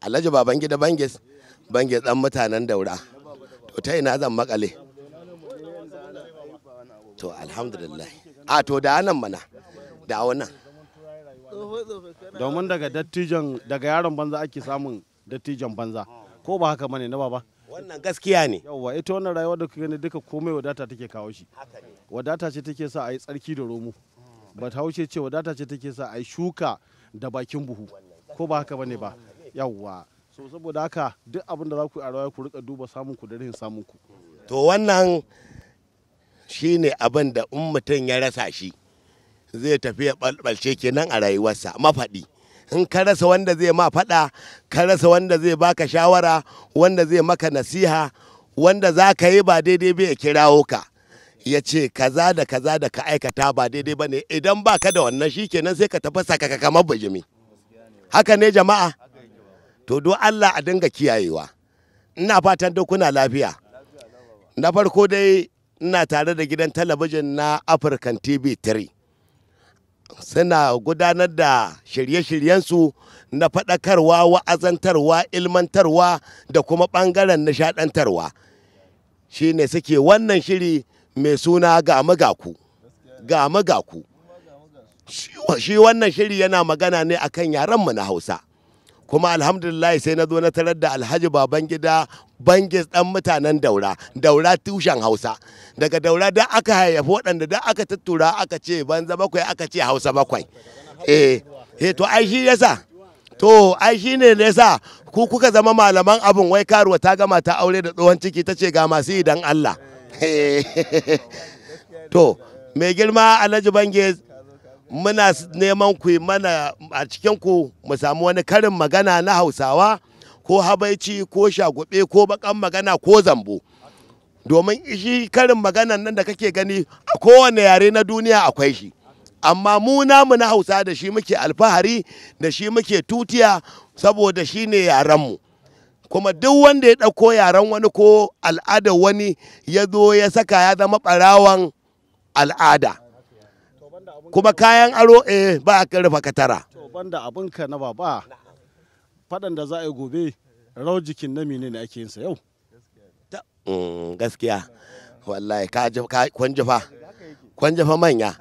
Alhaji Babangida Banges dan mutanen Daura. To ta ina zan makale? To alhamdulillah. A to da nan mana. Da wannan. Domin daga yaron banza ake samun dattijan banza. Ko ba haka bane na baba? Wannan gaskiya ne. Yawwa ita wannan rayuwar da kuka gani duka komai wadata take kawo shi. Wadata ce take sa a yi tsarki da romo. Bahaushe ce wadata ce take sa a yi shuka da bakin buhu. Ko ba haka bane ba? Yawwa. So saboda haka duk abin da za ku yi a rayuwa ku rika duba samun ku da rahin samun ku. To wannan shine abin da in mutum ya rasa shi zai tafi ya balbalce kenan a rayuwarsa mafaɗi. In ka rasa wanda zai ma faɗa, ka rasa wanda zai baka shawara, wanda zai maka nasiha, wanda za ka yi ba daidai ba ya kirawo ka ya ce kaza da ka aikata ba daidai ba ne, idan ba ka da wannan shi kenan sai ka tafi saka kamar bijimi. Haka ne jama'a? To do Allah a dinga kiyayewa. Ina fatan duk kuna lafiya. Na farko dai ina tare da gidan talabijin na African TV3. Suna gudanar da shirye-shiryensu na faɗakarwa, wa'azantarwa, ilmantarwa da kuma ɓangaren nishaɗantarwa. Shi ne suke wannan shiri mai suna Gamu Gaku. Gamu Gaku. Shi wannan shiri yana magana ne akan yarenmu na Hausa. Kuma alhamdulillah sai na zo na tarar da Alhaji Babangida Banges dan mutanen Daura tushen Hausa. Daga Daura da aka haifi waɗanda da aka tuttura aka ce banza bakwai aka ce Hausa bakwai. To ai shi yasa. To ai shi ne yasa ku kuka zama malaman abin wai karuwa ta gama ta aure da tsohon ciki ta ce ga masu idan Allah. To mai girma Alhaji Banges muna neman ku mana a cikin ku mu samu wani karin magana na Hausawa ko habaici ko shagube ko bakan magana ko zambo. Domin shi karin maganan nan da kake gani a kowane yare na duniya akwai shi. Amma mu namu na Hausa da shi muke alfahari da shi muke tutiya saboda shi ne yarenmu. Kuma duk wanda ya ɗauko yaren wani ko al'adar wani ya zo ya saka ya zama ɓarawan al'ada. Kuma kayan aro ba a rufa katara. To banda abinka na baba faɗan da za a yi gobe rawar jikin na mene ne ake yin sa yau? Gaskiya wallahi kwanjafa manya.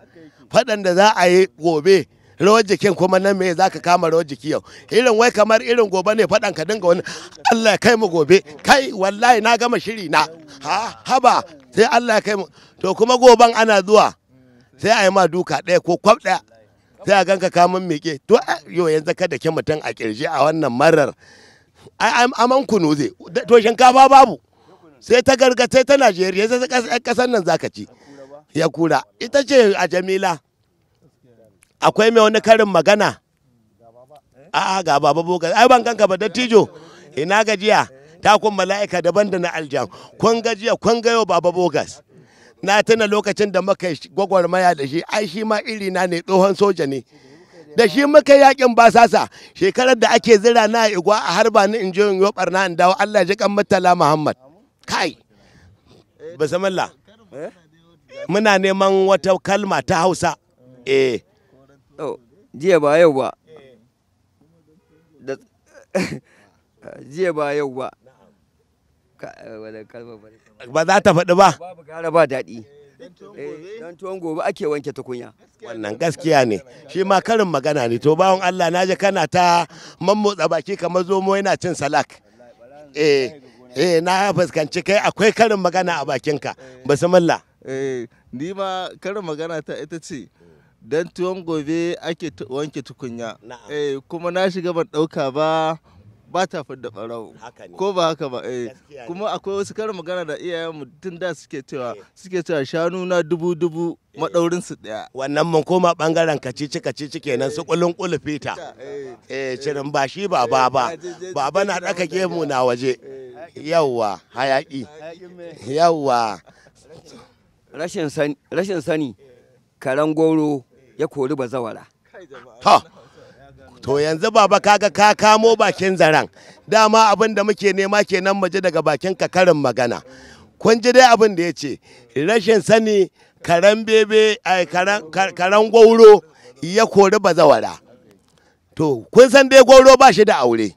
Faɗan da za a yi gobe rawar jikin kuma na me za ka kama rawar jiki yau. Irin wai kamar irin gobe ne faɗan ka dinga wani Allah ya kai mu gobe. Kai wallahi na gama shiri na. Haba sai Allah ya kai mu. To kuma goben ana zuwa. Sai a yi ma duka ɗaya ko kwab ɗaya sai a ganka kamun miƙe to yau yanzu ka da ke mutum a ƙirji a wannan marar aman kunu zai to shinkafa babu sai ta gargace ta Najeriya sai ƙasar nan zaka ci ya kura ita ce a Jamila. Akwai mai wani karin magana ga baba boga ai ban ganka ba dattijo ina gajiya ta kun mala'ika daban da na aljan kun gajiya kun ga yau baba bogas. Na tuna lokacin da muka gwagwarmaya da shi ai shi ma irina ne tsohon soja ne da shi muka yakin basasa shekarar da ake zira na igwa a harba ni in je in yo barna in dawo Allah ya ji kan Murtala Muhammad kai bismillah muna neman wata kalma ta Hausa jiya ba yau ba jiya ba yau ba ba za ta faɗi ba. Babu gara ba daɗi. Don tuwon gobe ake wanke tukunya. Wannan gaskiya ne. Shi ma karin magana ne. To bawon Allah na ji kana ta mammotsa baki kamar zomo yana cin salak. Na fuskanci kai akwai karin magana a bakinka. Bismillah. Ni ma karin magana ta ita ce don tuwon gobe ake wanke tukunya. Kuma na shiga ban ɗauka ba ta fidda ɓarau ko ba haka ba kuma akwai wasu karin magana da iyayenmu tun da suke cewa shanu na dubu maɗaurin su ɗaya. Wannan mun koma ɓangaren kacici kenan su kulun fita cirin ba shi baba na ɗaka gemu na waje yawwa hayaƙi yawwa. Rashin sani karen goro ya kori bazawara. To yanzu baba kaga ka kamo bakin zaren. Dama abin da muke nema kenan mu ji daga bakin ka karin magana. Kun ji dai abin da ya ce rashin sani karen bebe karen gwauro ya kori bazawara. To kun san dai gwauro ba shi da aure.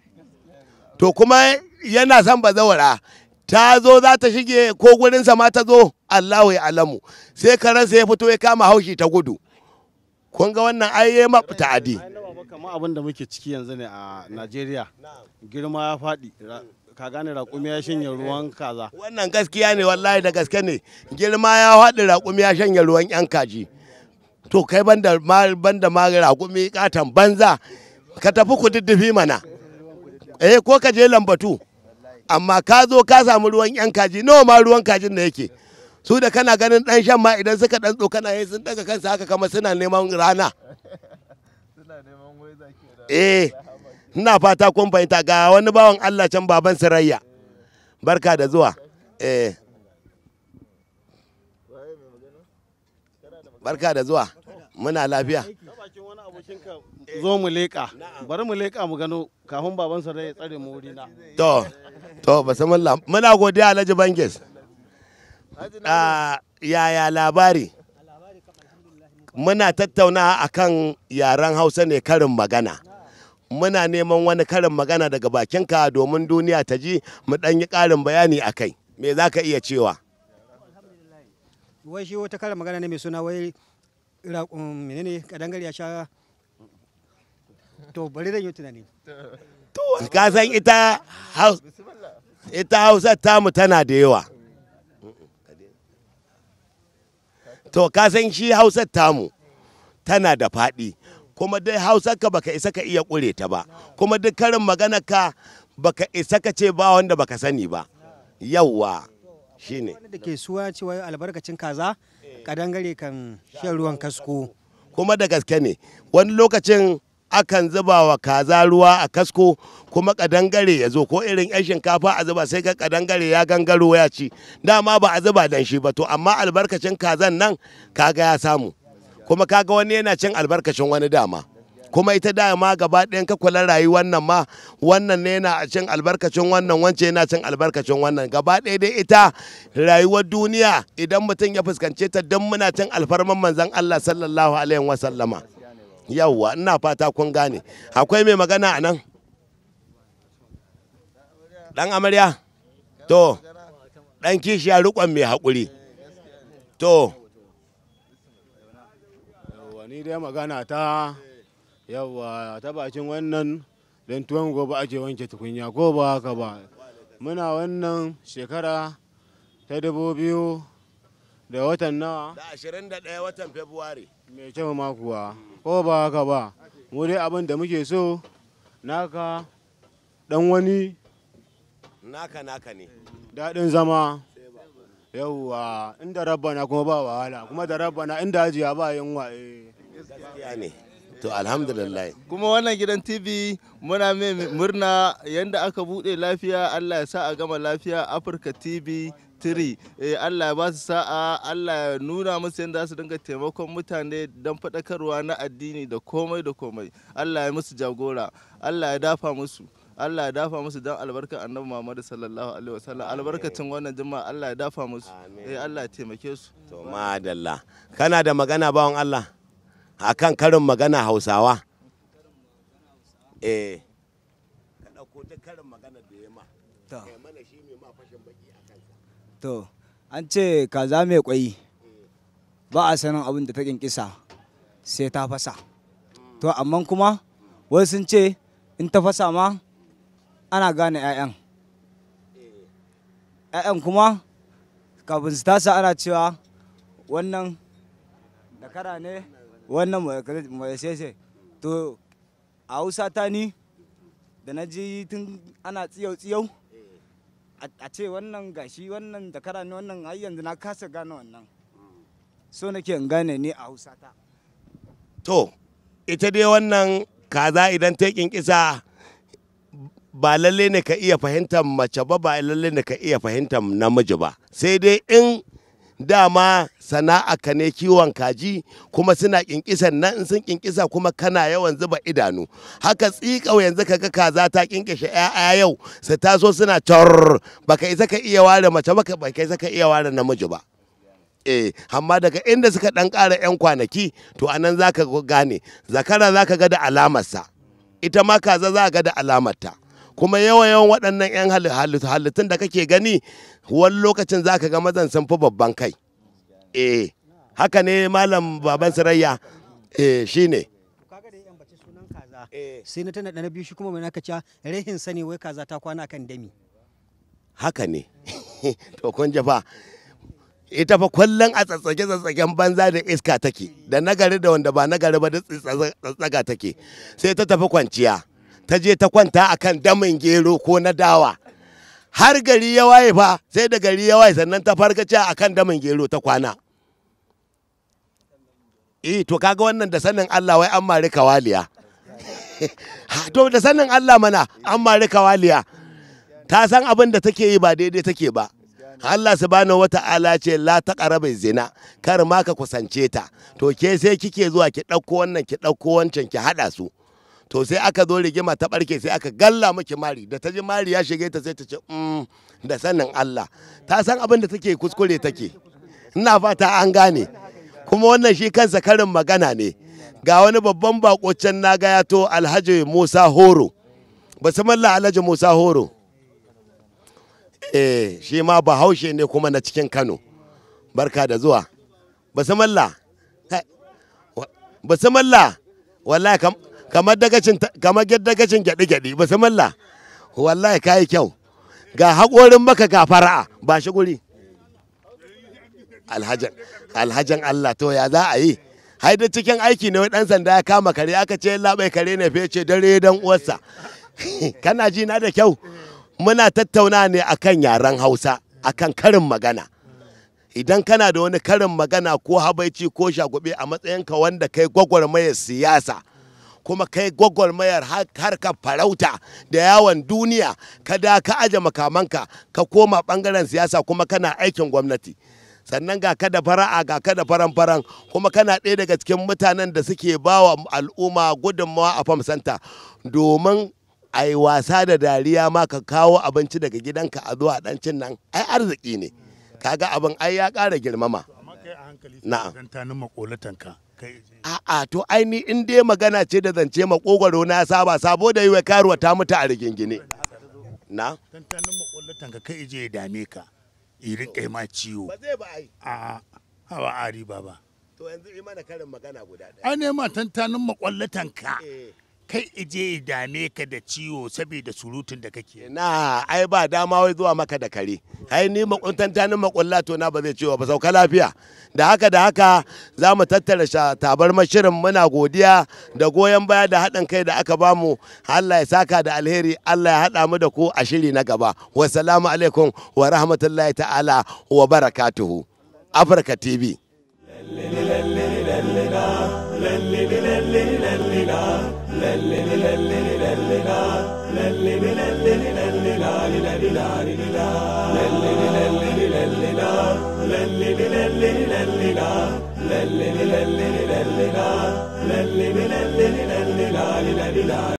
To kuma yana son bazawara. Ta zo za ta shige ko gurinsa ma ta zo Allahu ya alamu. Sai karensa ya fito ya kama haushi ta gudu. Kun ga wannan ayye mafita adi. Kamar abin da muke ciki yanzu ne a Najeriya. Girma ya faɗi. Ka gane raƙumi ya shanye ruwan kaza. Wannan gaskiya ne wallahi da gaske ne. Girma ya faɗi raƙumi ya shanye ruwan yan kaji. To kai banda ma raƙumi katon banza ka tafi ku diddifi mana. Ko ka je lambatu. Amma ka zo ka samu ruwan yan kaji nawa ma ruwan kajin da yake. Su da kana ganin dan shan ma idan suka dan tsokana yayin sun daga kansa haka kamar suna neman rana. Ina fata kun fahimta ga wani bawan Allah can baban Sarayya. Barka da zuwa. Barka da zuwa. Muna lafiya. Zo mu leƙa. Bari mu leƙa mu gano kafin baban Sarayya tsare mu wuri na. To basamalla muna godiya Alhaji Banges. Yaya labari? Muna tattauna akan yaren Hausa ne karin magana. Muna neman wani karin magana daga bakinka domin duniya ta ji mu ɗan yi ƙarin bayani a kai. Me za ka iya cewa? Wai shi wata karin magana ne mai suna wai menene kadangare ya sha. To bari zan yi tunani. To ka san ita Hausa tamu tana da yawa. To ka san shi Hausar tamu tana da faɗi kuma dai Hausar ka baka isa ka iya ƙure ta ba kuma duk karin magana ka baka isa ka ce ba wanda baka sani ba. Yawwa shine. Wanda da ke suwa cewa albarkacin kaza kadangare kan shan ruwan kasko. Kuma da gaske ne wani lokacin akan zuba wa kaza ruwa a kasko kuma kadangare ya zo ko irin yan shinkafa a zuba sai ga kadangare ya gangaro ya ci dama ba a zuba dan shi ba to amma albarkacin kazan nan kaga ya samu kuma kaga wani yana cin albarkacin wani dama kuma ita dama gaba ɗayan ka kula rayuwar nan ma wannan ne yana cin albarkacin wannan wance yana cin albarkacin wannan gaba ɗaya dai ita rayuwar duniya idan mutum ya fuskance ta don muna cin alfarman manzon Allah sallallahu alaihi wasallama. Yawwa ina fata kun gane. Akwai mai magana a nan? Dan amarya? To, dan kishiya rikon mai haƙuri. To. Yawwa ni dai magana ta yawwa ta bakin wannan don tuwon gobe ake wanke tukunya ko ba haka ba. Muna wannan shekara ta 2000 da watan nawa? Da 21 watan Fabrairu. Mai kyau ma kuwa. Ko ba haka ba mu dai abin da muke so naka dan wani naka ne daɗin zama yauwa inda rabbana kuma ba wahala kuma da rabbana inda ajiya ba yunwa gaskiya ne. To alhamdulillah kuma wannan gidan TV muna mai murna yanda aka bude lafiya Allah ya sa a gama lafiya Afirka TV 3 Allah ya ba su sa'a Allah ya nuna musu yadda su dinga taimakon mutane don faɗakarwa na addini da komai da komai Allah ya musu jagora Allah ya dafa musu don albarkar annabi Muhammad sallallahu alaihi wasallam albarkacin wannan juma'a Allah ya dafa musu Allah ya taimake su. To madalla kana da magana bawon Allah akan karin magana Hausawa ka dauko duk karin magana da ya ma kai mana shi mai ma fashin baki akan sa. To, an ce kaza mai kwai ba a sanin abin da ta kinkisa sai ta fasa. To, amma kuma wasu sun ce in ta fasa ma ana gane 'ya'yan. 'Ya'yan kuma kafin su tasa ana cewa wannan da kara ne wannan mai sese. To, a Hausa ta ni da na ji tun ana tsiyau-tsiyau. A ce wannan gashi wannan da kara ne wannan har yanzu na kasa gane wannan so nake in gane ni a Hausa ta. To ita dai wannan kaza idan ta kinkisa ba lalle ne ka iya fahimtar mace ba lalle ne ka iya fahimtar namiji ba sai dai in dama sana'a ka ne kiwon kaji kuma suna kinkisan nan in sun kinkisa kuma kana yawan zuba idanu haka tsikau yanzu kaga kaza ta kinkishe ƴaƴa yau su taso suna tor baka isa ka iya ware mace baka isa ka iya ware namiji ba amma daga inda suka dan ƙara 'yan kwanaki to anan zaka gane zakara zaka ga da alamarsa ita ma kaza za ga da alamarta kuma yawan waɗannan 'yan halittun da kake gani wani lokacin zaka ga mazan sun fi babban kai haka ne malam baban sirayya shine kaga da yan bace sunan kaza sai na tana na biyu shi kuma mai naka cewa rehin sani wai kaza ta kwana kan dami haka ne to kun jafa ita fa kullum a tsatsage-tsatsagen banza da iska take da nagari da wanda ba nagari ba da tsatsaga take sai ta tafi kwanciya ta je ta kwanta akan damin gero ko na dawa har gari ya waye fa sai da gari ya waye sannan ta farkace akan damin gero ta kwana to kaga wannan da sanin Allah wai an mari kawaliya to da sanin Allah mana an mari kawaliya ta san abin da take yi ba daidai take ba Allah subhanahu wata'ala ce la taqrabu zina kar ma ka kusance ta to ke sai kike zuwa ki dauko wannan ki dauko wancan ki hada su to sai aka zo rigima ta barke sai aka galla miki mari da ta ji mari ya shige ta sai ta ce da sanin Allah ta san abin da take kuskure take ina fata an gane kuma wannan shi kansa karin magana ne ga wani babban bakocin naga ya to Alhaji Musa Horo basmalla Alhaji Musa Horo shi ma bahaushe ne kuma na cikin Kano barka da zuwa basmalla wallahi kamar dagacin gyaɗi basmalla wallahi kai kyau ga haƙorin maka ga fara'a ba shi guri alhajan Allah to ya za a yi haida cikin aiki ne wai dan sanda ya kama kare aka ce labai kare ne fece dare dan uwarsa kana ji na da kyau muna tattauna ne akan yaren Hausa akan karin magana idan kana da wani karin magana ko habaici ko shagube a matsayinka wanda kai gwagwarmayar siyasa kuma kai gwagwarmayar harkar farauta da yawon duniya kada ka aje makamanka ka koma bangaren siyasa kuma kana aikin gwamnati sannan ga kada fara'a ga kada faran kuma kana ɗaya daga cikin mutanen da suke bawa al'umma gudunmawa a famsanta domin a yi wasa da dariya ma ka kawo abinci daga gidanka a zuwa ɗancin nan ai arziki ne kaga abin ai ya ƙara girmama na'am a'a to aini in dai magana ce da zance makogwaro na sabo da yi wa karuwa ta mutu a rigingine na tantanin makollatan ka kai je ya dame ka irin kai ma ciwo ba zai ba ai a hawa ari baba to yanzu yi mana karin magana guda ɗaya ai ne ma tantanin makollatan ka kai ije ya dame ka da ciwo saboda surutun da kake na ai ba dama wai zuwa maka da kare ai ni tantanin makullato na ba zai ciwo ba sauka lafiya da haka za mu tattara tabarmar shirin muna godiya da goyon baya da haɗin kai da aka bamu Allah ya saka da alheri Allah ya haɗa mu da ku a shiri na gaba wassalamu alaikum wa rahmatullahi ta'ala wa barakatuhu Africa TV